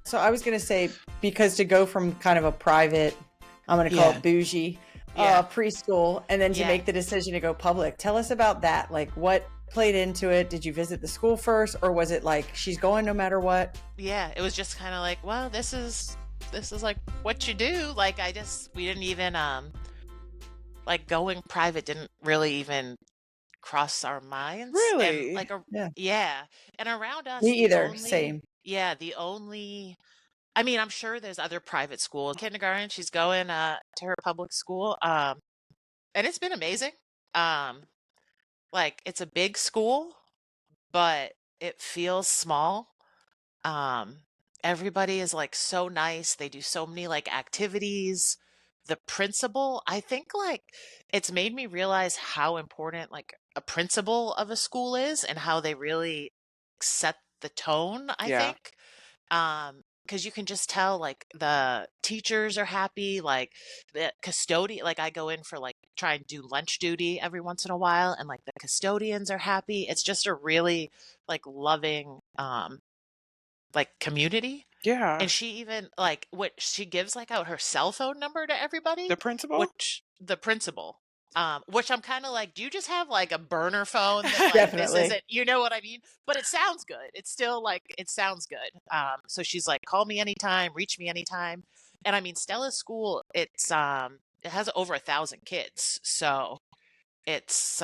So I was going to say, because to go from kind of a private, I'm going to call Yeah. it bougie, Yeah. preschool, and then to Yeah. make the decision to go public. Tell us about that. Like, what played into it? Did you visit the school first, or was it like she's going no matter what? Yeah. It was just kind of like, well, this is like what you do. Like we didn't even like going private didn't really even cross our minds. And Really? Yeah, yeah. And around us, me either. Same. the only I mean, I'm sure there's other private schools. Kindergarten, she's going to her public school. And it's been amazing. Um, like it's a big school, but it feels small. Um, Everybody is like so nice. They do so many like activities. The principal, I think like it's made me realize how important like a principal of a school is and how they really set the tone, I Yeah. think. Because you can just tell like the teachers are happy, like the custodian, like I go in for like try and do lunch duty every once in a while, and like the custodians are happy. It's just a really like loving like community. Yeah. And she even like what she gives like out her cell phone number to everybody, The principal? which the principal. Which I'm kind of like, do you just have like a burner phone that like this Definitely. isn't, you know what I mean? But it sounds good. It's still like it sounds good. So she's like, call me anytime, reach me anytime. And I mean, Stella's school, it has over 1,000 kids. So it's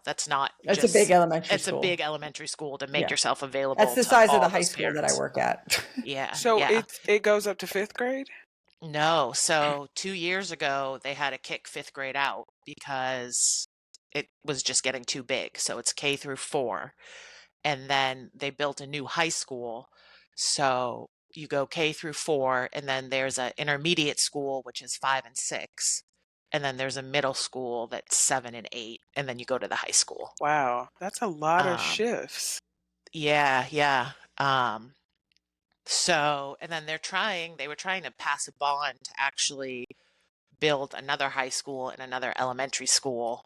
that's not It's a big just elementary it's a school. big elementary school to make Yeah. yourself available That's the to size of the all high those school that I parents. work at. Yeah, So yeah. it goes up to 5th grade? No, so 2 years ago they had to kick 5th grade out because it was just getting too big. So it's K through 4. And then they built a new high school. So you go K through 4, and then there's an intermediate school, which is 5 and 6. And then there's a middle school that's 7 and 8. And then you go to the high school. Wow, that's a lot of Um, shifts. yeah, yeah. So, and then they were trying to pass a bond to actually build another high school and another elementary school,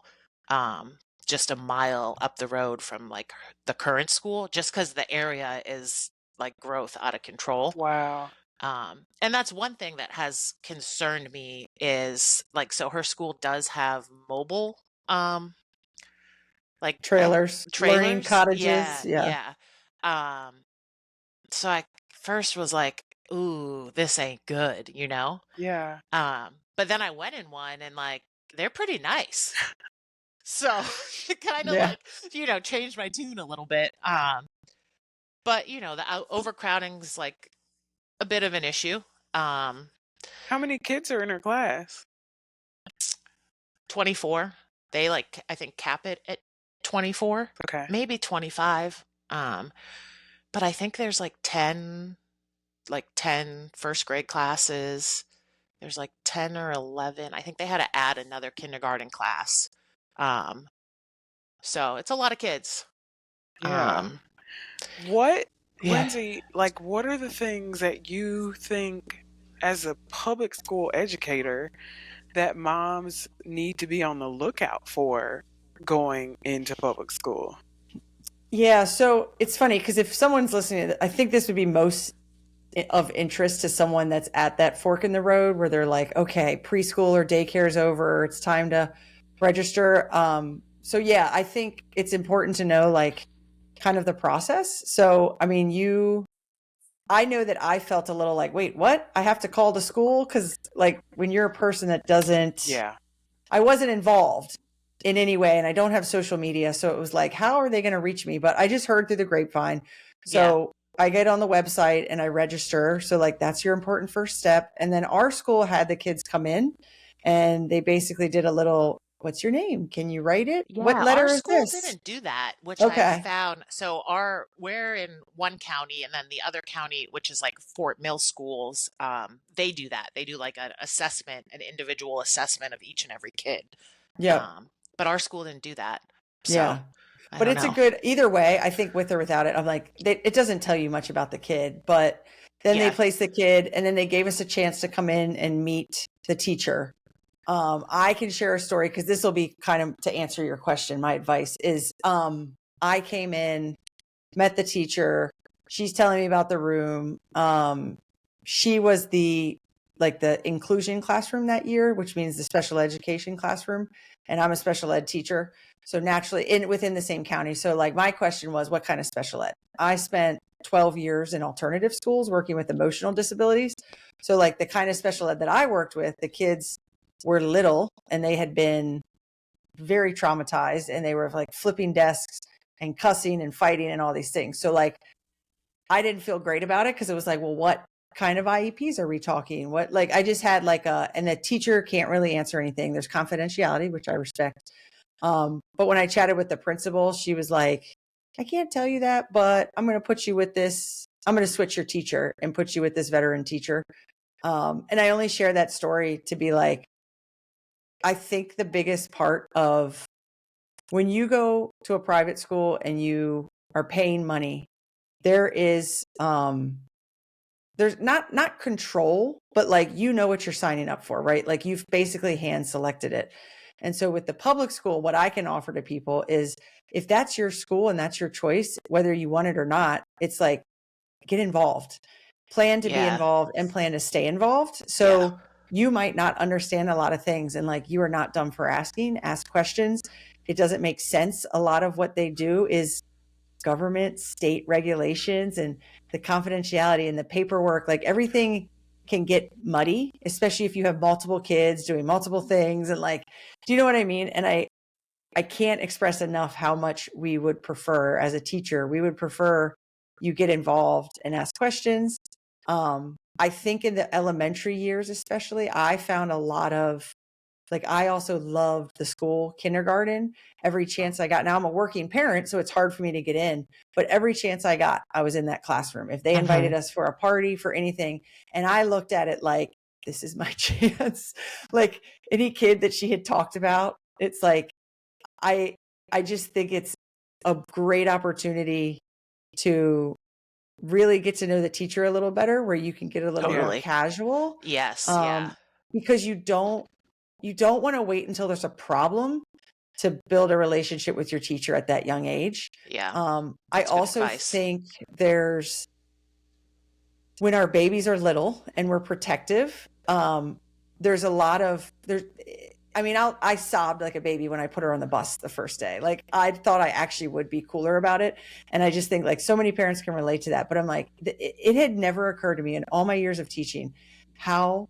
just a mile up the road from like the current school, just because the area is like growth out of control. Wow. And that's one thing that has concerned me is like, so her school does have mobile, like Trailers, learning trailers. cottages. Yeah, Yeah. yeah. Um, so I first was like, ooh, this ain't good, you know? Yeah. But then I went in one and like they're pretty nice. So it kind of Yeah. like, changed my tune a little bit. But the overcrowding's like a bit of an issue. How many kids are in her class? 24. They like I think cap it at 24, Okay. maybe 25. But I think there's like 10 first grade classes. There's like 10 or 11. I think they had to add another kindergarten class. So it's a lot of kids. Yeah. What, Yeah. Lindsay, like, what are the things that you think as a public school educator that moms need to be on the lookout for going into public school? Yeah. So it's funny because if someone's listening, I think this would be most of interest to someone that's at that fork in the road where they're like, okay, preschool or daycare is over. It's time to register. So yeah, I think it's important to know like kind of the process. So, I mean, I know that I felt a little like, wait, what? I have to call the school? Cause like when you're a person that doesn't, Yeah. I wasn't involved in any way and I don't have social media. So it was like, how are they going to reach me? But I just heard through the grapevine. So I get on the website and I register. So like, that's your important first step. And then our school had the kids come in and they basically did a little, what's your name? Can you write it? Yeah, What letter our is school this? didn't do that, which Okay. I found. So we're in one county, and then the other county, which is like Fort Mill schools, they do that. They do like an assessment, an individual assessment of each and every kid. Yeah. But our school didn't do that. So Yeah. I But don't it's a know. good, either way, I think with or without it, I'm like, it doesn't tell you much about the kid, but then they Yeah. placed the kid and then they gave us a chance to come in and meet the teacher. I can share a story because this will be kind of to answer your question. My advice is, I came in, met the teacher. she's telling me about the room. She was the inclusion classroom that year, which means the special education classroom. And I'm a special ed teacher. So naturally within the same county. So like my question was, what kind of special ed? I spent 12 years in alternative schools working with emotional disabilities. So like the kind of special ed that I worked with, the kids were little and they had been very traumatized and they were like flipping desks and cussing and fighting and all these things. So like, I didn't feel great about it because it was like, well, what kind of IEPs are we talking? What, like, I just had like and the teacher can't really answer anything. There's confidentiality, which I respect. But when I chatted with the principal, she was like, I can't tell you that, but I'm going to put you with this. I'm going to switch your teacher and put you with this veteran teacher. And I only share that story to be like, I think the biggest part of when you go to a private school and you are paying money, there is, there's not control, but like, you know what you're signing up for, right? Like you've basically hand selected it. And so with the public school, what I can offer to people is if that's your school and that's your choice, whether you want it or not, it's like, get involved, plan to be involved and plan to stay involved. So you might not understand a lot of things and like, you are not dumb for asking, ask questions. It doesn't make sense. A lot of what they do is government, state regulations and the confidentiality and the paperwork, like everything can get muddy, especially if you have multiple kids doing multiple things. And like, do you know what I mean? And I can't express enough how much we would prefer as a teacher, we would prefer you get involved and ask questions. I think in the elementary years, especially, I found a lot of like, I also loved the school kindergarten. Every chance I got, now I'm a working parent, so it's hard for me to get in, but every chance I got, I was in that classroom. If they invited us for a party, for anything, and I looked at it like, this is my chance. Like any kid that she had talked about, it's like, I just think it's a great opportunity to really get to know the teacher a little better, where you can get a little more casual. Yes. Because you don't want to wait until there's a problem to build a relationship with your teacher at that young age. I also think when our babies are little and we're protective, there's a lot of, I sobbed like a baby when I put her on the bus the first day. Like I thought I actually would be cooler about it. And I just think like so many parents can relate to that, but I'm like, it had never occurred to me in all my years of teaching how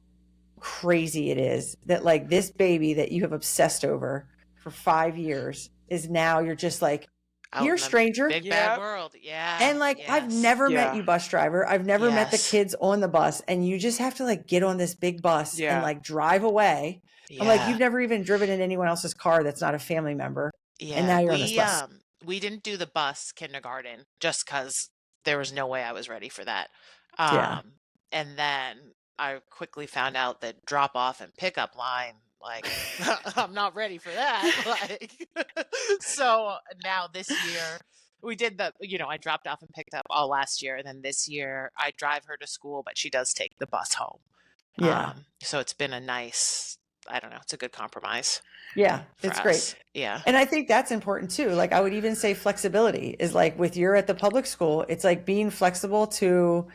crazy it is that like this baby that you have obsessed over for 5 years is now you're just like, you're a stranger. Big bad world. And like, I've never met you, bus driver. I've never met the kids on the bus. And you just have to like get on this big bus and like drive away. I'm like, you've never even driven in anyone else's car that's not a family member. And now you're on this bus. We didn't do the bus kindergarten just because there was no way I was ready for that. And then I quickly found out that drop off and pickup line, like I'm not ready for that. Like, so now this year we did I dropped off and picked up all last year. And then this year I drive her to school, but she does take the bus home. So it's been a nice, I don't know, it's a good compromise. Yeah, it's great. Yeah. And I think that's important too. Like I would even say flexibility is like with you're at the public school, it's like being flexible to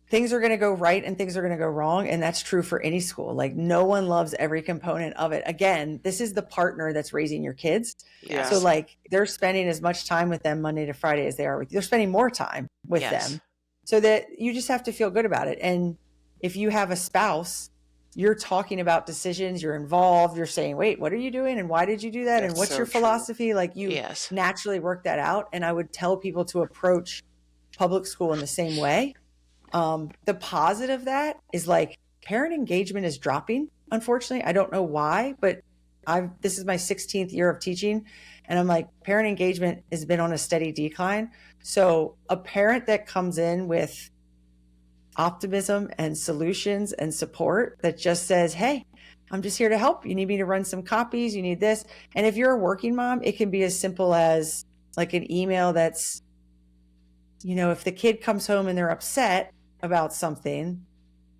things are going to go right and things are going to go wrong. And that's true for any school. Like no one loves every component of it. Again, this is the partner that's raising your kids. So like they're spending as much time with them Monday to Friday as they are with you. They're spending more time with them so that you just have to feel good about it. And if you have a spouse, you're talking about decisions, you're involved, you're saying, wait, what are you doing? And why did you do that? And what's your philosophy? Like you naturally work that out. And I would tell people to approach public school in the same way. The positive of that is like parent engagement is dropping. Unfortunately, I don't know why, but this is my 16th year of teaching. And I'm like, parent engagement has been on a steady decline. So a parent that comes in with optimism and solutions and support that just says, hey, I'm just here to help. You need me to run some copies. You need this. And if you're a working mom, it can be as simple as like an email that's, if the kid comes home and they're upset about something,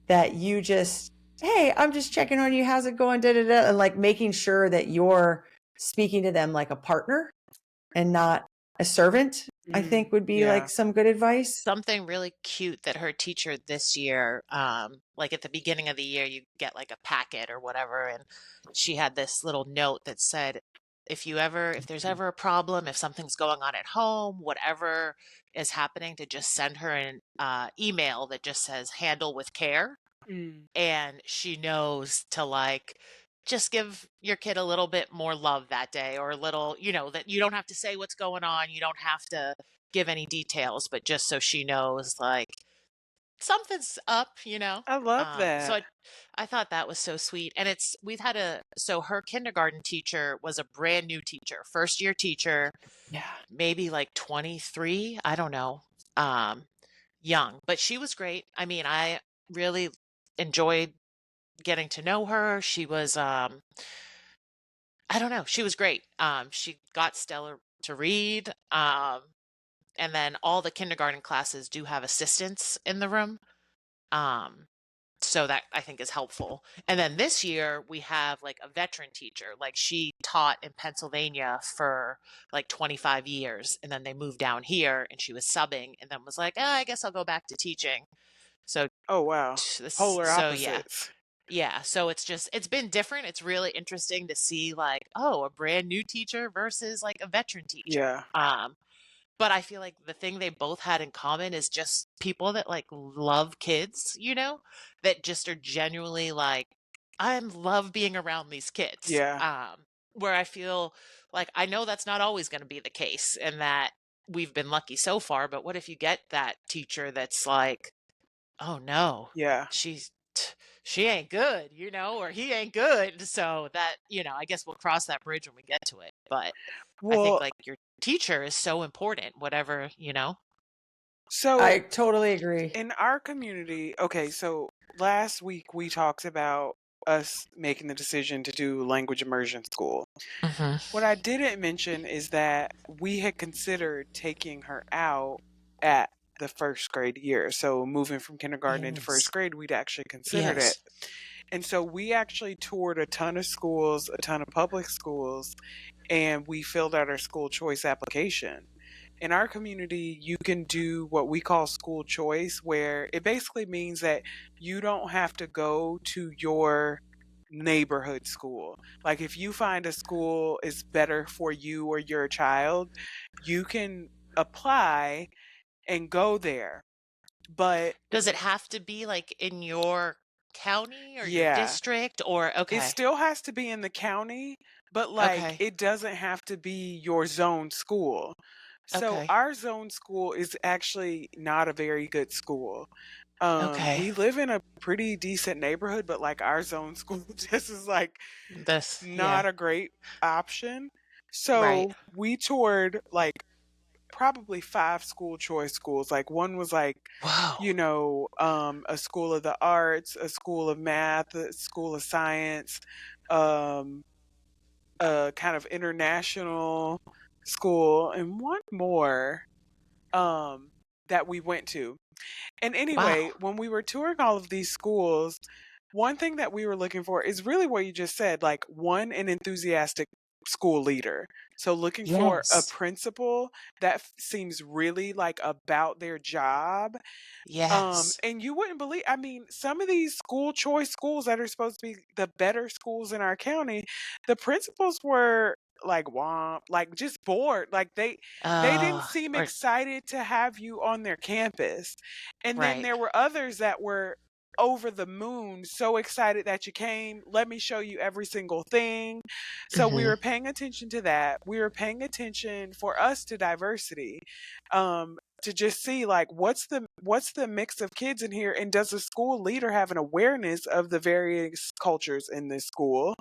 that you just, hey, I'm just checking on you. How's it going? Da, da, da. And like making sure that you're speaking to them like a partner and not a servant, I Mm, think would be yeah. like some good advice. Something really cute that her teacher this year, like at the beginning of the year, you get like a packet or whatever, and she had this little note that said, if there's ever a problem, if something's going on at home, whatever is happening, to just send her an email that just says "handle with care," Mm, and she knows to like just give your kid a little bit more love that day, or a little, that you don't have to say what's going on, you don't have to give any details, but just so she knows like something's up. I love So that. I thought that was so sweet. And we've had so her kindergarten teacher was a brand new teacher, first year teacher, Yeah. maybe like 23, I don't know. Um Young, but she was great. I mean, I really enjoyed getting to know her. She was I don't know, she was great. She got Stella to read. And then all the kindergarten classes do have assistants in the room. Um so that I think is helpful. And then this year we have like a veteran teacher. Like she taught in Pennsylvania for like 25 years, and then they moved down here and she was subbing, and then was like, I guess I'll go back to teaching. So Oh, wow. Polar so yeah. opposites. Yeah, so it's been different. It's really interesting to see like, oh, a brand new teacher versus like a veteran teacher. Yeah. But I feel like the thing they both had in common is just people that like love kids, that just are genuinely like, I love being around these kids. Yeah. Where I feel like I know that's not always going to be the case, and that we've been lucky so far, but what if you get that teacher that's like, oh no, Yeah. she's she ain't good, or he ain't good. So that, I guess we'll cross that bridge when we get to it. But I think Well, like your teacher is so important, whatever. so I totally agree. in our community, okay, so last week we talked about us making the decision to do language immersion school. Hmm. What I didn't mention is that we had considered taking her out at the first grade year. So moving from kindergarten into first Yes. grade, we'd actually considered it. Yes. And so we actually toured a ton of schools, a ton of public schools, and we filled out our school choice application. In our community, you can do what we call school choice, where it basically means that you don't have to go to your neighborhood school. Like if you find a school is better for you or your child, you can apply and go there. But Does it have to be like in your county or your yeah, district, or it okay. still has to be in the county, but like Okay. it doesn't have to be your zone school. So Okay. our zone school is actually not a very good school. Okay. We live in a pretty decent neighborhood, but like our zone school just is like Yeah. not a great option. Right. So we toured like probably 5 school choice schools. Like one was like, Whoa. a school of the arts, a school of math, a school of science, um, a kind of international school, and one more that we went to. And anyway, Wow. when we were touring all of these schools, one thing that we were looking for is really what you just said, like one, an enthusiastic school leader. So looking for a Yes. principal that seems really like about their job. Yes. And you wouldn't believe, I mean, some of these school choice schools that are supposed to be the better schools in our county, the principals were like womp, like just bored. Like they didn't seem Or excited to have you on their campus. And then right. there were others that were over the moon, so excited that you came. Let me show you every single thing. So we Hmm. were paying attention to that. We were paying attention for us to diversity. To just see like what's the mix of kids in here, and does the school leader have an awareness of the various cultures in this school,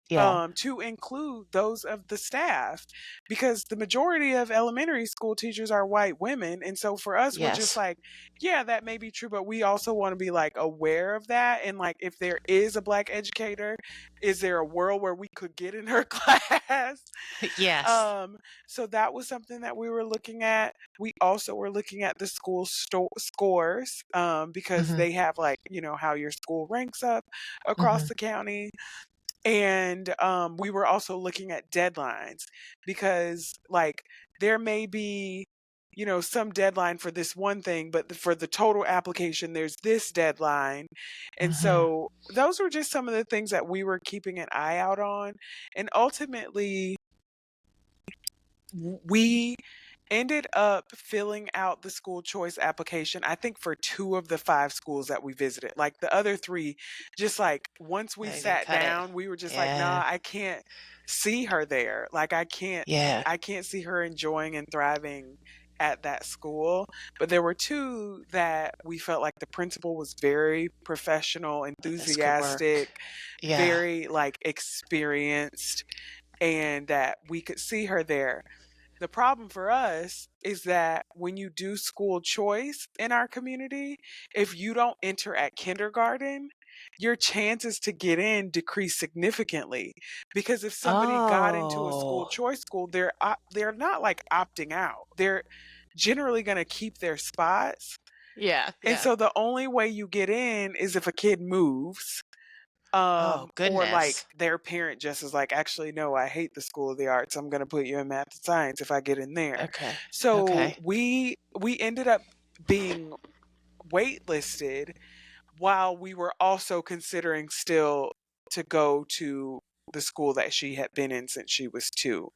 Yeah. to include those of the staff, because the majority of elementary school teachers are white women. And so for us, we're just Yes. like, yeah, that may be true, but we also want to be like aware of that. And like, if there is a black educator, is there a world where we could get in her class? Yes. um, so that was something that we were looking at. We also were looking at the school scores, because Hmm. they have like, how your school ranks up across Hmm. the county. And we were also looking at deadlines because, like, there may be, some deadline for this one thing, but for the total application, there's this deadline. And Mhm. so those were just some of the things that we were keeping an eye out on. And ultimately, we ended up filling out the school choice application, I think, for 2 of the 5 schools that we visited. Like, the other 3, just, like, once we They didn't sat cut it. down, we were just like, Yeah. "Nah, I can't see her there." Like, Yeah. I can't see her enjoying and thriving at that school. But there were 2 that we felt like the principal was very professional, This could work. enthusiastic, Yeah. very, like, experienced, and that we could see her there. The problem for us is that when you do school choice in our community, if you don't enter at kindergarten, your chances to get in decrease significantly. Because if somebody got into a school Oh. choice school, they're not like opting out. They're generally going to keep their spots. Yeah, And yeah. so the only way you get in is if a kid moves, Oh, or like goodness. their parent just is like, actually, no, I hate the School of the Arts. I'm going to put you in math and science if I get in there. Okay. So Okay. we ended up being waitlisted while we were also considering still to go to the school that she had been in since she was 2.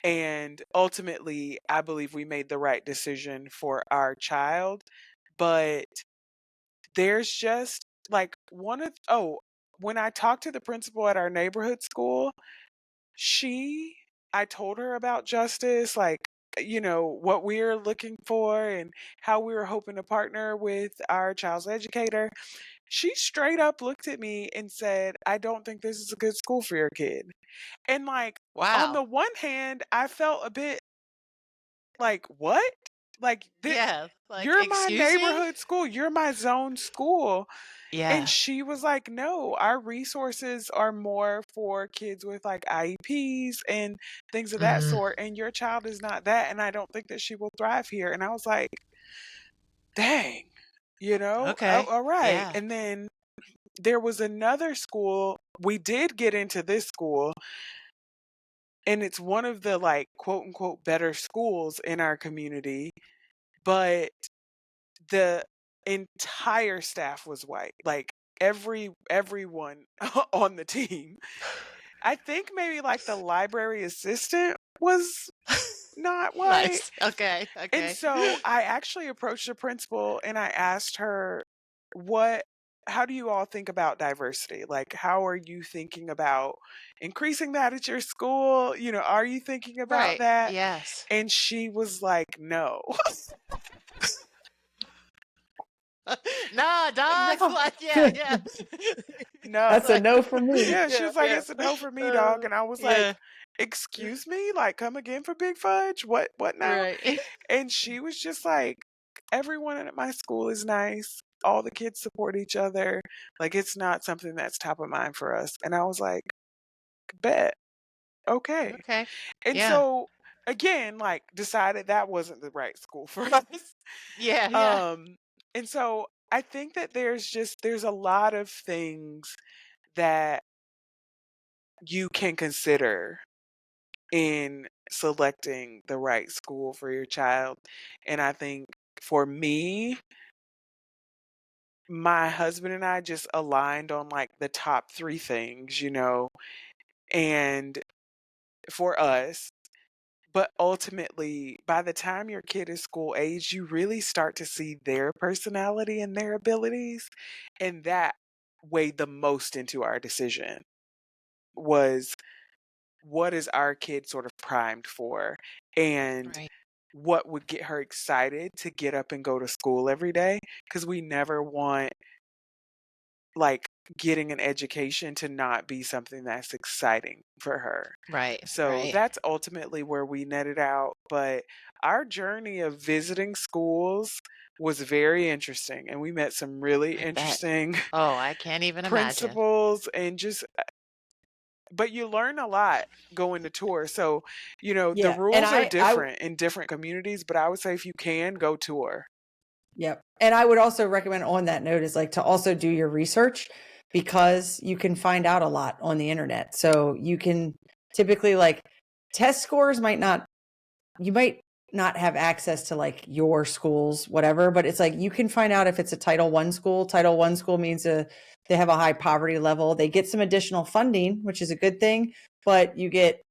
And ultimately, I believe we made the right decision for our child. But there's just like when I talked to the principal at our neighborhood school, she I told her about justice, like, what we're looking for and how we were hoping to partner with our child's educator. She straight up looked at me and said, "I don't think this is a good school for your kid." And, like, on Wow. the one hand, I felt a bit like, "What?" Like, Yeah. Like, you're my excuse me? neighborhood school, you're my zone school. And Yeah. she was like, "No, our resources are more for kids with like IEPs and things of that Mm. sort. And your child is not that. And I don't think that she will thrive here." And I was like, dang, Okay. all right. Yeah. And then there was another school. We did get into this school, and it's one of the like quote unquote better schools in our community, but the entire staff was white. Like everyone on the team. I think maybe like the library assistant was not white. Nice. Okay. And Okay. so I actually approached the principal and I asked her, "What how do you all think about diversity? Like, how are you thinking about increasing that at your school? Are you thinking about Right. that?" Yes. And she was like, "No." Nah, dog. No. Like, yeah, yeah. No. That's a Like, no for me. Yeah, she yeah, was like, yeah. "It's a no for me, dog." And I was Yeah. like, "Excuse me? Like, come again for Big Fudge? What now?" Right. And she was just like, "Everyone at my school is nice. All the kids support each other. Like, it's not something that's top of mind for us." And I was like, "Bet. Okay." Okay. And Yeah. so again, like, decided that wasn't the right school for us. Yeah, yeah. Um and so I think that there's a lot of things that you can consider in selecting the right school for your child. And I think for me, my husband and I just aligned on like the top 3 things, and for us, but ultimately, by the time your kid is school age, you really start to see their personality and their abilities, and that weighed the most into our decision was, what is our kid sort of primed for? And Right. what would get her excited to get up and go to school every day? Because we never want, like, getting an education to not be something that's exciting for her. Right. So Right. that's ultimately where we netted out. But our journey of visiting schools was very interesting, and we met some really I bet. interesting Oh, I can't even imagine. principals and just but you learn a lot going to tour. So, the Yeah. And rules are different in different communities, but I would say if you can, go tour. yep. And I would also recommend on that note is like to also do your research because you can find out a lot on the internet. So you can typically, like, test scores you might not have access to like your schools, whatever, but it's like you can find out if it's a Title I school. Title I school means they have a high poverty level. They get some additional funding, which is a good thing, but you get,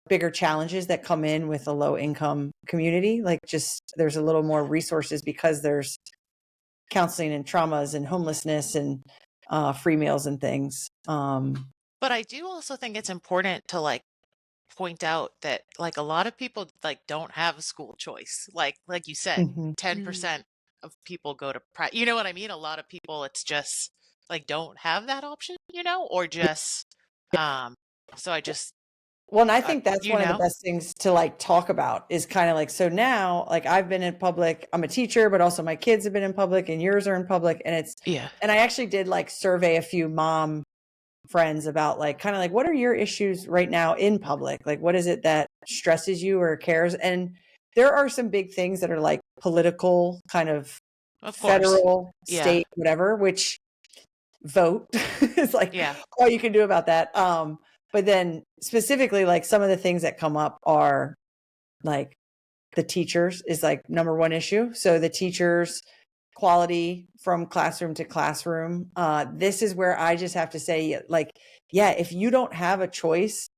bigger challenges that come in with a low income community. Like, just there's a little more resources because there's counseling and traumas and homelessness and free meals and things. But I do also think it's important to like point out that like a lot of people like don't have a school choice. Like you said, Mhm. 10% of people go to you know what I mean? A lot of people, it's just like don't have that option, or just so I just Well, and I think that's you one of the know best things to like talk about is kind of like, so now, like, I've been in public, I'm a teacher, but also my kids have been in public and yours are in public. yeah. And I actually did like survey a few mom friends about like, kind of like, what are your issues right now in public? Like, what is it that stresses you or cares? And there are some big things that are like political, kind of Of course. federal, Yeah. state, whatever, which vote is like Yeah. all you can do about that. But then specifically, like, some of the things that come up are like the teachers is like number one issue. So the teachers quality from classroom to classroom. This is where I just have to say, like, yeah, if you don't have a choice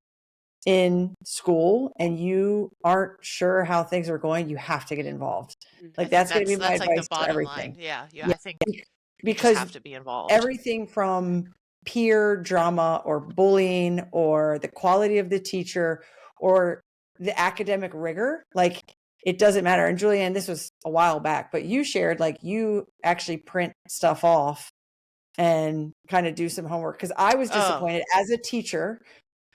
in school and you aren't sure how things are going, you have to get involved. I Like, think that's going to be my that's like the advice for bottom everything. line. Yeah. Yeah. I think you just Because have to be involved. everything from peer drama or bullying or the quality of the teacher or the academic rigor, like, it doesn't matter. And Julianne, this was a while back, but you shared like you actually print stuff off and kind of do some homework. Because I was disappointed as a teacher.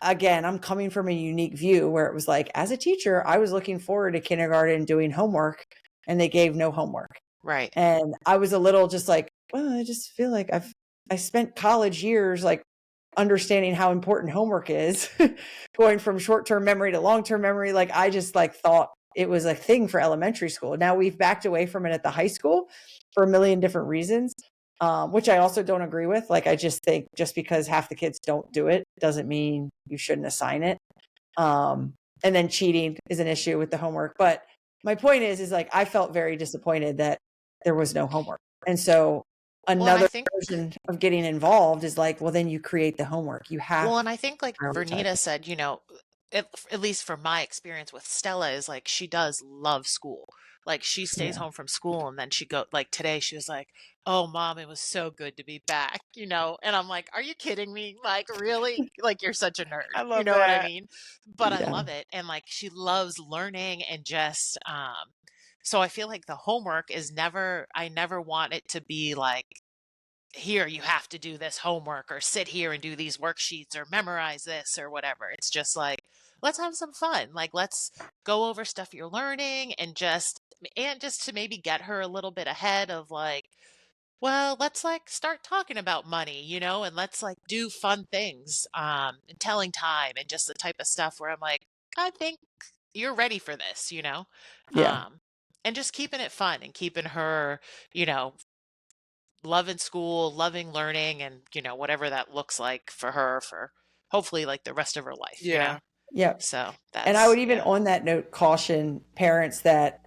Again, I'm coming from a unique view where it was like, as a teacher, I was looking forward to kindergarten doing homework and they gave no homework. Right. And I was a little just like, well, I just feel like I spent college years like understanding how important homework is, going from short-term memory to long-term memory. Like, I just like thought it was a thing for elementary school. Now we've backed away from it at the high school for a million different reasons, which I also don't agree with. Like, I just think just because half the kids don't do it doesn't mean you shouldn't assign it. And then cheating is an issue with the homework. But my point is like, I felt very disappointed that there was no homework. And so another version of getting involved is like, well, then you create the homework. You have. Well, and I think like Vernita said, at least from my experience with Stella, is like she does love school. Like, she stays home from school and then she like today she was like, oh mom, it was so good to be back, and I'm like, are you kidding me? Like, really? Like, you're such a nerd. I love what I that. mean? But I love it. And like, she loves learning and just so I feel like the homework is I never want it to be like, here, you have to do this homework or sit here and do these worksheets or memorize this or whatever. It's just like, let's have some fun. Like, let's go over stuff you're learning and just to maybe get her a little bit ahead of like, well, let's like start talking about money, and let's like do fun things, and telling time and just the type of stuff where I'm like, I think you're ready for this, Yeah. And just keeping it fun and keeping her, loving school, loving learning, and whatever that looks like for her for hopefully like the rest of her life. Yeah. Yeah. So that's, and I would even on that note caution parents that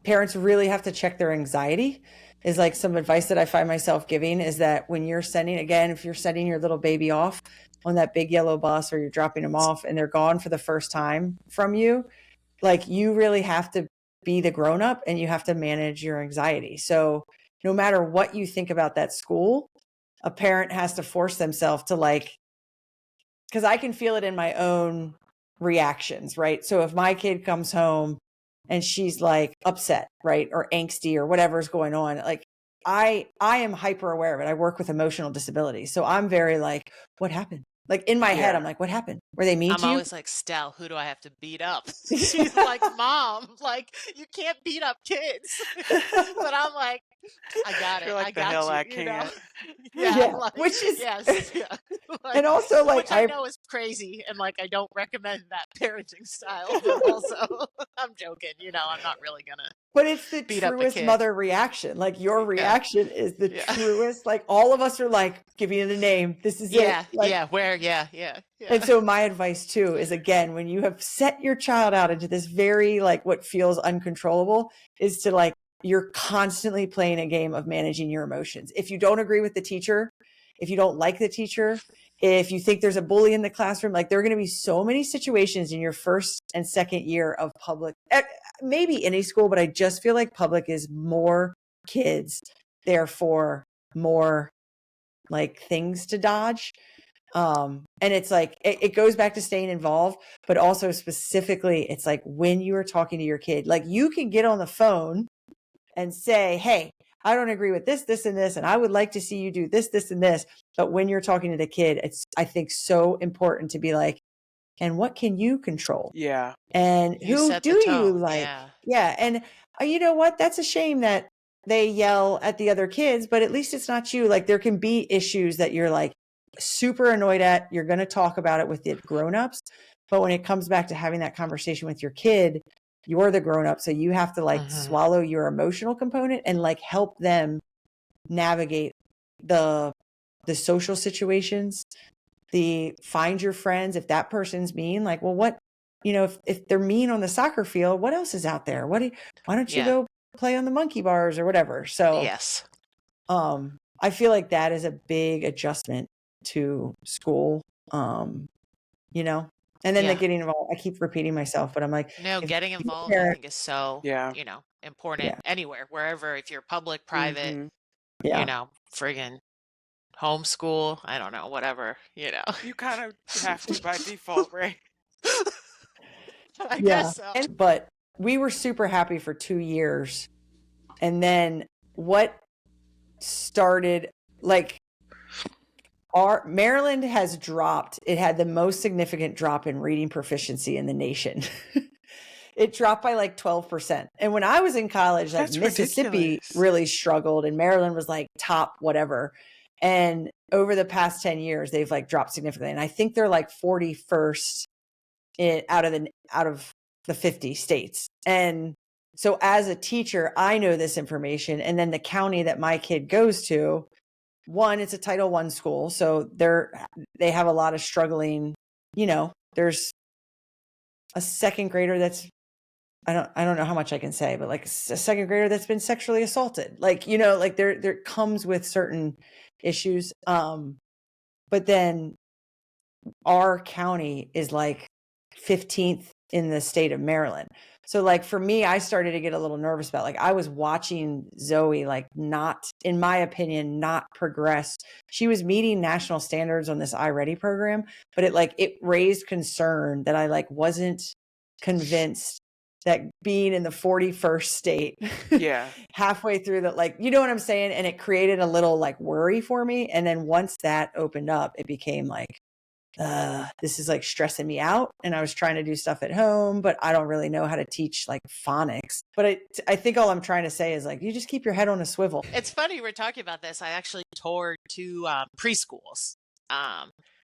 parents really have to check their anxiety. Is like some advice that I find myself giving is that when you're if you're sending your little baby off on that big yellow bus or you're dropping them off and they're gone for the first time from you, like, you really have to be the grown up and you have to manage your anxiety. So no matter what you think about that school, a parent has to force themselves to like, because I can feel it in my own reactions, right? So if my kid comes home and she's like upset, right, or angsty or whatever's going on, like, I am hyper aware of it. I work with emotional disabilities. So I'm very like, what happened? Like, in my head, I'm like, what happened? Were they mean to you? I'm always like, Stell, who do I have to beat up? She's like, Mom, like, you can't beat up kids. But I'm like, I got it. Like, I got hell you. I can't. Yeah. Like, which is yes. Yeah. Like, and also like which I know is crazy, and like I don't recommend that parenting style. But also, I'm joking. I'm not really gonna But it's the beat up a truest kid. mother reaction. Like your Yeah. reaction is the Yeah. truest. Like all of us are like, give me the name. This is Yeah. it. Like, Yeah. Where? Yeah. and so my advice too is, again, when you have set your child out into this very like what feels uncontrollable, is to like, you're constantly playing a game of managing your emotions. If you don't agree with the teacher, if you don't like the teacher, if you think there's a bully in the classroom, like there are going to be so many situations in your first and second year of public, maybe any school, but I just feel like public is more kids, therefore more like things to dodge. And it's like, it goes back to staying involved, but also specifically, it's like when you are talking to your kid, like you can get on the phone and say, hey, I don't agree with this, this, and this, and I would like to see you do this, this, and this. But when you're talking to the kid, it's, I think, so important to be like, and what can you control? Yeah. And You who set the do you tone. like? Yeah. Yeah. And you know what? That's a shame that they yell at the other kids, but at least it's not you. Like there can be issues that you're like super annoyed at. You're going to talk about it with the grown-ups. But when it comes back to having that conversation with your kid, you're the grown-up. So you have to like swallow your emotional component and like help them navigate the social situations, the find your friends. If that person's mean, like, well, what, if they're mean on the soccer field, what else is out there? Why don't you Yeah. go play on the monkey bars or whatever? So, Yes. I feel like that is a big adjustment to school, and then Yeah. the getting involved. I keep repeating myself, but I'm like, No, if getting you're a involved, I parent- think, is so, Yeah. important Yeah. anywhere, wherever, if you're public, private, Mhm. yeah, friggin' homeschool, I don't know, whatever, You kind of have to by default, right? I yeah. guess so. But we were super happy for 2 years. And then what started, like, our Maryland has dropped. It had the most significant drop in reading proficiency in the nation. It dropped by like 12%. And when I was in college, like That's Mississippi ridiculous. really struggled and Maryland was like top whatever. And over the past 10 years, they've like dropped significantly. And I think they're like 41st out of the 50 states. And so as a teacher, I know this information. And then the county that my kid goes to, one, it's a Title I school. So they have a lot of struggling, there's a second grader that's, I don't know how much I can say, but like a second grader that's been sexually assaulted. Like, like there comes with certain issues. But then our county is like 15th in the state of Maryland. So like for me, I started to get a little nervous about, like, I was watching Zoe, like, not, in my opinion, not progress. She was meeting national standards on this iReady program, but it raised concern that I like wasn't convinced that being in the 41st state, Yeah. halfway through that, like, you know what I'm saying? And it created a little like worry for me. And then once that opened up, it became like, this is like stressing me out. And I was trying to do stuff at home, but I don't really know how to teach like phonics. But I think all I'm trying to say is like, you just keep your head on a swivel. It's funny we're talking about this. I actually toured 2 preschools.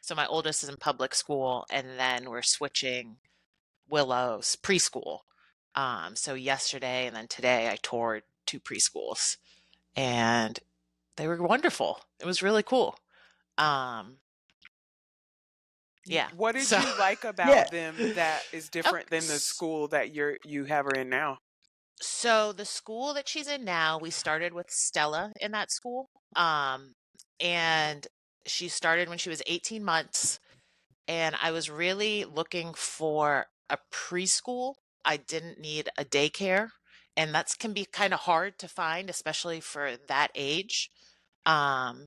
So my oldest is in public school, and then we're switching Willow's preschool. So yesterday and then today I toured 2 preschools, and they were wonderful. It was really cool. Yeah. What did So you like about Yeah. them that is different than the school that you have her in now? So the school that she's in now, we started with Stella in that school. And she started when she was 18 months. And I was really looking for a preschool. I didn't need a daycare. And that's can be kind of hard to find, especially for that age. Um,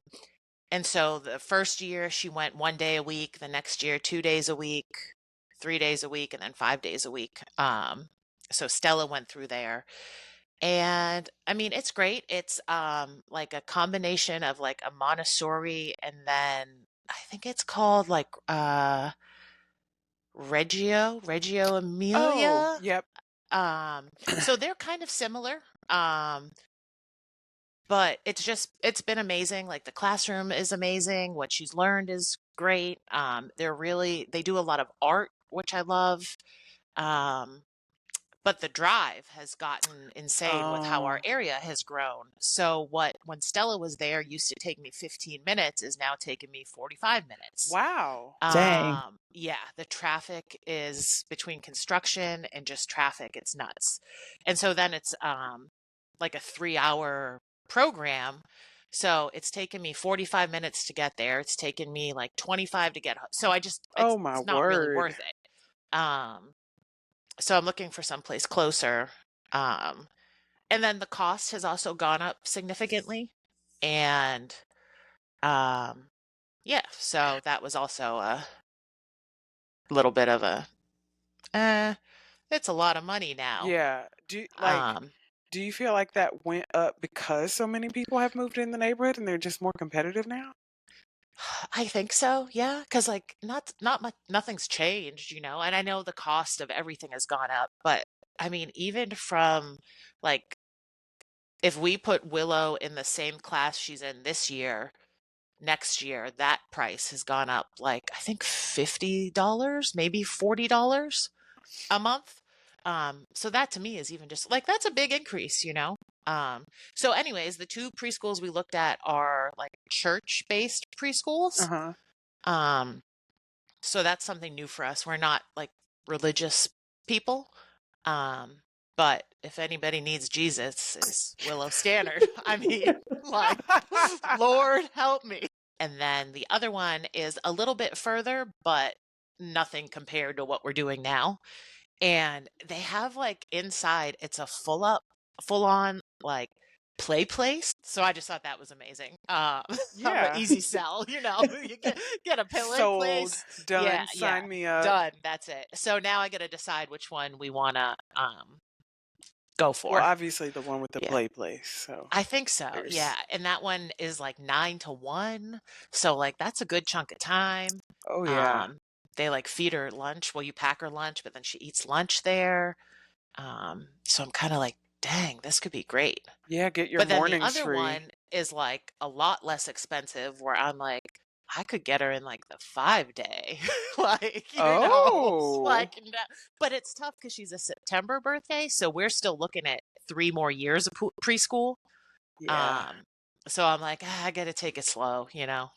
and so the first year she went 1 day a week, the next year 2 days a week, 3 days a week, and then 5 days a week. So Stella went through there. And I mean, it's great. It's like a combination of like a Montessori, and then I think it's called like Reggio Oh, Emilia. yep. So they're kind of similar. But it's been amazing. Like the classroom is amazing. What she's learned is great. They do a lot of art, which I love. Um, but the drive has gotten insane with how our Oh, area has grown. So what when Stella was there used to take me 15 minutes is now taking me 45 minutes. wow. Dang. Yeah, the traffic is between construction and just traffic. It's nuts. And so then it's like a 3 hour program. So it's taken me 45 minutes to get there. It's taken me like 25 to get home. So Oh my it's not really word. worth it. So I'm looking for someplace closer. Um, and then the cost has also gone up significantly. And um, yeah, so that was also a little bit of a eh, it's a lot of money now. Yeah. Um, Do you feel like that went up because so many people have moved in the neighborhood and they're just more competitive now? I think so, yeah, because like not much, nothing's changed, and I know the cost of everything has gone up, but I mean, even from like if we put Willow in the same class she's in this year, next year, that price has gone up like I think $50, maybe $40 a month. So that to me is even just like that's a big increase. So anyways, the two preschools we looked at are like church-based preschools. Uh-huh. Um, so that's something new for us. We're not like religious people. Um, but if anybody needs Jesus, it's Willow Stannard. I mean, like, Lord help me. And then the other one is a little bit further, but nothing compared to what we're doing now. And they have like inside, it's a full on like play place. So I just thought that was amazing. I'm an Yeah. easy sell, you get a play Sold, place. Yeah, done, yeah, sign me up. done. That's it. So now I got to decide which one we want to go Well, for. obviously the one with the Yeah. play place. So I think so. there's Yeah. And that one is like 9 to 1. So like that's a good chunk of time. oh yeah. Um, they like feed her lunch. Well, you pack her lunch, but then she eats lunch there. So I'm kind of like, dang, this could be great. Yeah, get your But then the mornings other free. one is like a lot less expensive where I'm like, I could get her in like the 5 day, like, Oh. like, but it's tough because she's a September birthday. So we're still looking at 3 more years of preschool. Yeah. Um, so I'm like, I gotta take it slow, I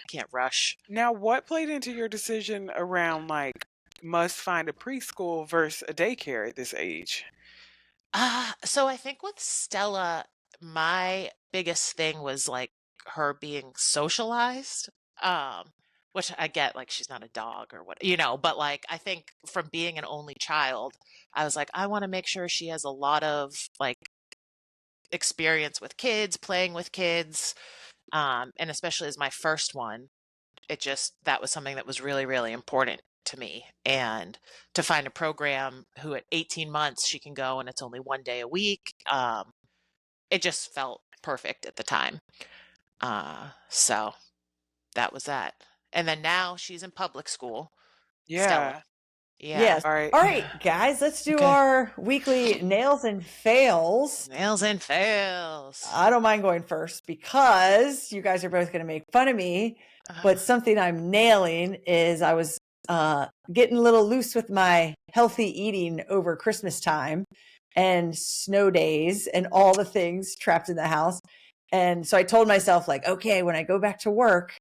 can't rush. Now, what played into your decision around like must find a preschool versus a daycare at this age? So I think with Stella, my biggest thing was like her being socialized. Um, which I get, like she's not a dog or what, but like I think from being an only child, I was like, I want to make sure she has a lot of like experience with kids, playing with kids. And especially as my first one, that was something that was really, really important to me. And to find a program who at 18 months she can go and it's only 1 day a week, it just felt perfect at the time. So that was that. And then now she's in public school, Stella. Yeah. Yeah. Yes. All right. All right, guys, let's do Okay. our weekly nails and fails. Nails and fails. I don't mind going first because you guys are both going to make fun of me. But something I'm nailing is I was getting a little loose with my healthy eating over Christmas time and snow days and all the things trapped in the house. And so I told myself, like, okay, when I go back to work,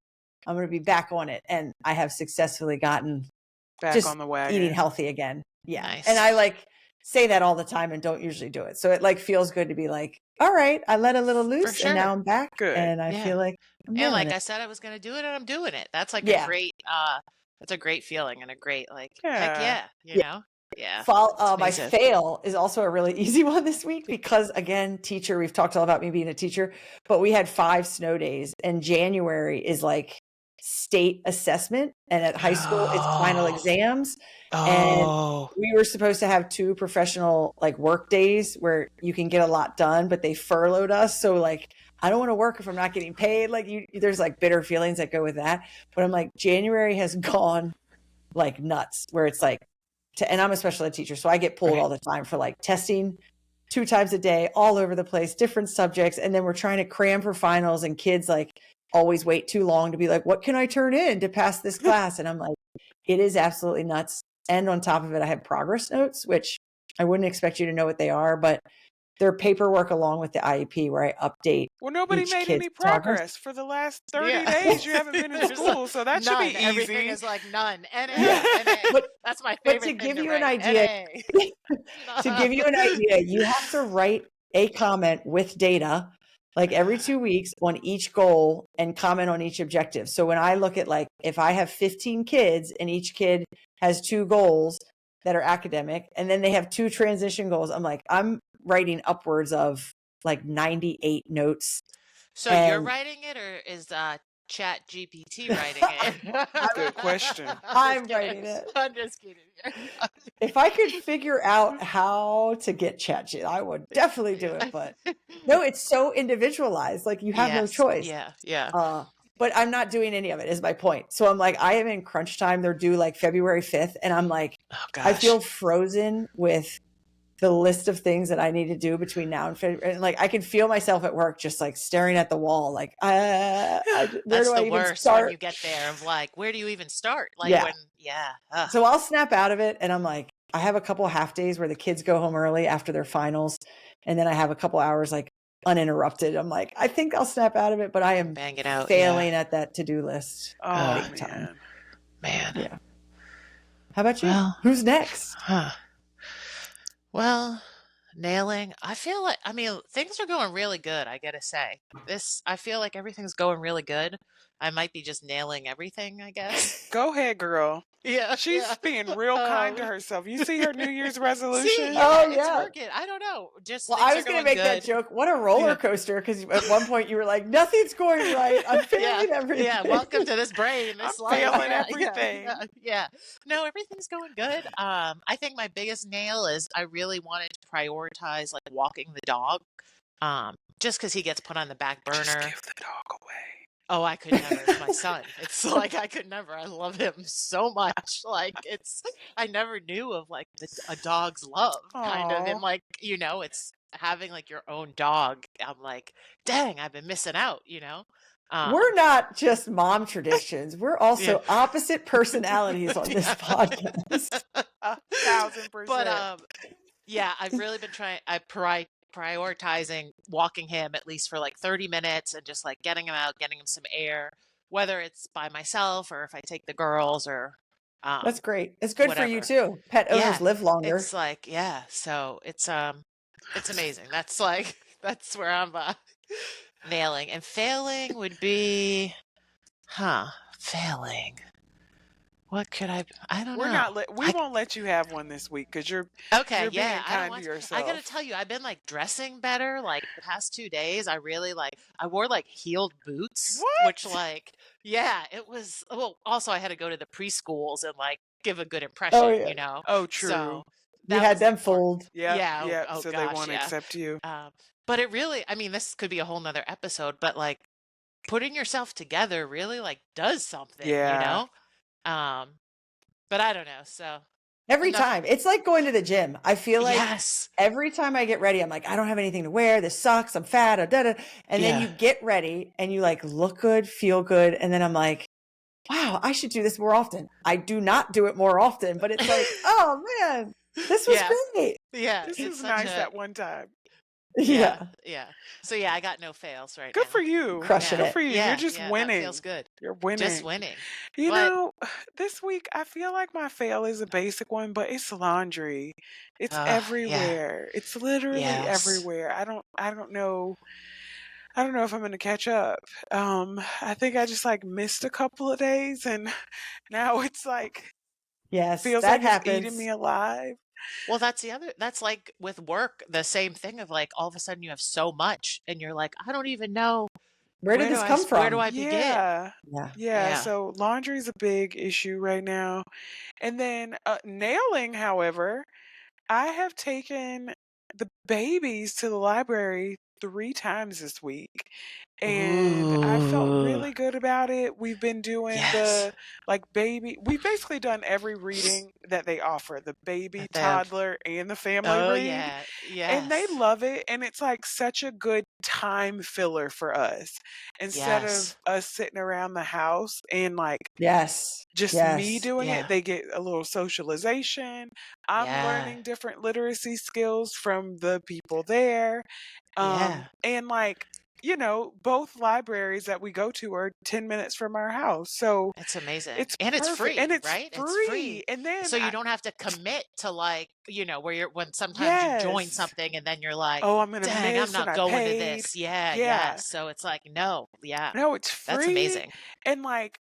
I'm going to be back on it. And I have successfully gotten Back just on the wagon. eating healthy again. Yeah. Nice. And I like say that all the time and don't usually do it. So it like feels good to be like, all right, I let a little loose sure. and now I'm back. Good. And I Yeah. feel like I'm And nailing like it. I said, I was going to do it and I'm doing it. That's like Yeah. a great, that's a great feeling and a great, like, Yeah. heck yeah, you know? Yeah. My amazing. fail is also a really easy one this week because again, teacher, we've talked all about me being a teacher, but we had 5 snow days and January is like state assessment. And at high school, it's final exams. And Oh, we were supposed to have 2 professional like work days where you can get a lot done, but they furloughed us. So like, I don't want to work if I'm not getting paid. Like there's like bitter feelings that go with that. But I'm like, January has gone like nuts where it's like, and I'm a special ed teacher. So I get pulled Right. all the time for like testing 2 times a day, all over the place, different subjects. And then we're trying to cram for finals and kids like always wait too long to be like, what can I turn in to pass this class? And I'm like, it is absolutely nuts. And on top of it, I have progress notes, which I wouldn't expect you to know what they are, but they're paperwork along with the IEP where I update Well, nobody each made kid's any progress. progress for the last 30 Yeah. days. You haven't been in There's school, so that should be none. Everything easy. is like none. NA, Yeah. NA. But That's my but favorite to thing give to you an write. idea, NA. to give you an idea, you have to write a comment with data like every 2 weeks on each goal and comment on each objective. So when I look at like if I have 15 kids and each kid has 2 goals that are academic and then they have 2 transition goals, I'm like I'm writing upwards of like 98 notes. So you're And writing it, or is Chat GPT writing it? Good question. I'm writing it. I'm just kidding. If I could figure out how to get ChatGPT, I would definitely do it. But no, it's so individualized. Like you have no Yes. choice. Yeah. But I'm not doing any of it is my point. So I'm like, I am in crunch time. They're due like February 5th. And I'm like, Oh gosh. I feel frozen with the list of things that I need to do between now and February. And like, I can feel myself at work, just like staring at the wall. Like, where That's do I the even worst start? when you get there of like, where do you even start? Like Yeah. when, ugh. So I'll snap out of it. And I'm like, I have a couple of half days where the kids go home early after their finals. And then I have a couple hours like uninterrupted. I'm like, I think I'll snap out of it, but I am Bang it out. failing at that to-do list. Oh, big time. Man. Yeah. How about you? Well- Who's next? Huh. Well, nailing. I feel like, I mean, things are going really good, I gotta say. I feel like everything's going really good. I might be just nailing everything, I guess. Go ahead, girl. Yeah. She's being real kind to herself. You see her New Year's resolution? See, Oh, it's yeah. working. I don't know. Just Well, things I was are going to going make that good. joke. What a roller Yeah. coaster. Because at one point you were like, nothing's going right. I'm failing everything. Yeah, welcome to this brain. This I'm life. failing Yeah, everything. Yeah. No, everything's going good. I think my biggest nail is I really wanted to prioritize like walking the dog. Just because he gets put on the back burner. Just give the dog away. Oh, I could never. It's my son. It's like I could never. I love him so much. Like I never knew of like a dog's love kind of, Aw. and like it's having like your own dog. I'm like, dang, I've been missing out. We're not just mom traditions. We're also opposite personalities on this podcast. 1,000%. But yeah, I've really been trying. Prioritizing walking him at least for like 30 minutes and just like getting him out, getting him some air, whether it's by myself or if I take the girls or That's great. It's good for you whatever. too. Pet owners Yeah, live longer. it's like so it's amazing. That's like that's where I'm nailing. And failing would be failing. What could I don't We're know. not. We won't let you have one this week because you're. Okay, You're being yeah, I kind don't to want yourself. I gotta tell you, I've been like dressing better. Like the past 2 days, I really I wore like heeled boots, which What? it was. Well, also I had to go to the preschools and like give a good impression, yeah. Oh, true. So You that had was them important. fold. Yeah. Yeah. Yeah. Oh, So gosh, they won't yeah. accept you. But it really, I mean, this could be a whole nother episode, but like putting yourself together really like does something, Yeah. But I don't know. So Every enough- time. It's like going to the gym. I feel like yes. every time I get ready, I'm like, I don't have anything to wear. This sucks. I'm fat. And then Yeah. you get ready and you like look good, feel good. And then I'm like, wow, I should do this more often. I do not do it more often, but it's like, oh man, this was Yeah. great. Yeah. This it's was such nice a- that one time. Yeah. Yeah. So yeah, I got no fails right Good now. for you. Crushing Good it. for you. Yeah, You're just yeah, winning. That feels good. You're winning. Just winning. You But- know, this week I feel like my fail is a basic one, but it's laundry. It's Yeah. everywhere. It's literally Yes. everywhere. I don't know. I don't know if I'm gonna catch up. I think I just like missed a couple of days, and now it's like Yes, feels that like happens. it's eating me alive. Well, that's like with work, the same thing of like all of a sudden you have so much and you're like, I don't even know Where did this do I come s- from? where do I begin? Yeah. Yeah. Yeah, Yeah. so laundry is a big issue right now. And then nailing, however, I have taken the babies to the library 3 times this week. and I felt Ooh. really good about it. We've been doing Yes. we've basically done every reading that they offer, the baby, That they have. toddler, and the family Oh read. yeah. And they Yes. love it, and it's like such a good time filler for us. Instead of Yes. us sitting around the house and like Yes. just me Yes. doing Yeah. it, they get a little socialization. I'm Yeah. learning different literacy skills from the people there. Yeah. And like, both libraries that we go to are 10 minutes from our house. So It's amazing. it's And it's perfect. And free, it's right? It's free. free. And then So you don't have to commit to like, where when sometimes you join yes. something and then you're like, Oh, I'm gonna dang, I'm miss and not I going to paid. this. Yeah, Yeah. So it's like, no, yeah, No, it's that's free. amazing. And like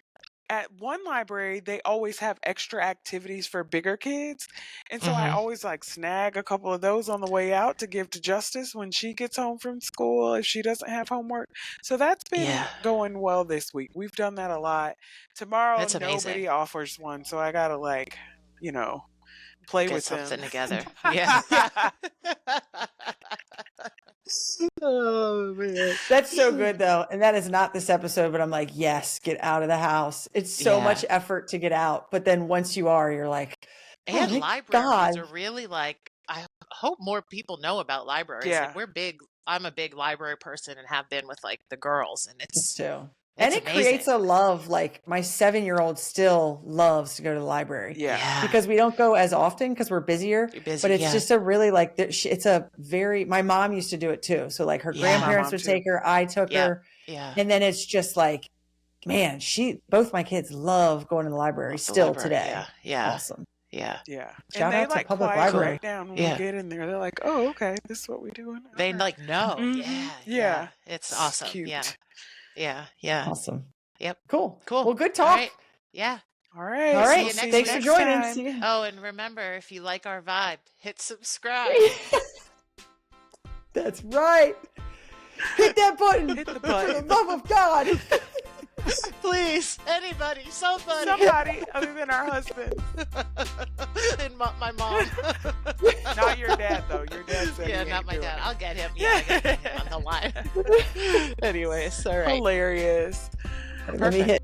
at one library, they always have extra activities for bigger kids. And so I Mm-hmm. always like snag a couple of those on the way out to give to Justice when she gets home from school if she doesn't have homework. So that's been Yeah, going well this week. We've done that a lot. Tomorrow, that's amazing. nobody offers one. So I got to like, play Get with them. something together. Yeah. Oh man. That's so good though. And that is not this episode, but I'm like, yes, get out of the house. It's so Yeah. much effort to get out. But then once you are, you're like, oh, And thank libraries are God. really like, I hope more people know about libraries. Yeah. Like we're big. I'm a big library person and have been with like the girls, and Me it's too. And it amazing. creates a love. Like my 7-year-old still loves to go to the library Yeah. because we don't go as often because we're busier. You're busy, But it's yeah. just a really like, it's a very, my mom used to do it too. So like her Yeah. grandparents My mom would too. take her, I took Yeah. her. Yeah. And then it's just like, man, both my kids love going to the library Love the still library. today. Yeah. Yeah. Awesome. Yeah. Yeah. Shout And they out to like public quiet library. right down when Yeah. we get in there. They're like, oh, okay, this is what we're doing. They All right. like know. Mhm. Yeah. Yeah. It's awesome. Cute. Yeah. Yeah. Yeah. Awesome. Yep. Cool. Cool. Well, good All talk. right. Yeah. All right. All See right. you next Thanks for week. joining. time. See you. Oh, and remember, if you like our vibe, hit subscribe. That's right. Hit that button. Hit the For the button. love of God. Please, anybody, somebody. Somebody other than our husband. And my mom. Not your dad, though. Your dad said Yeah, he not ain't my doing dad. it. I'll get him. Yeah, I got him on the line. Anyways, all right. Hilarious. Let me hit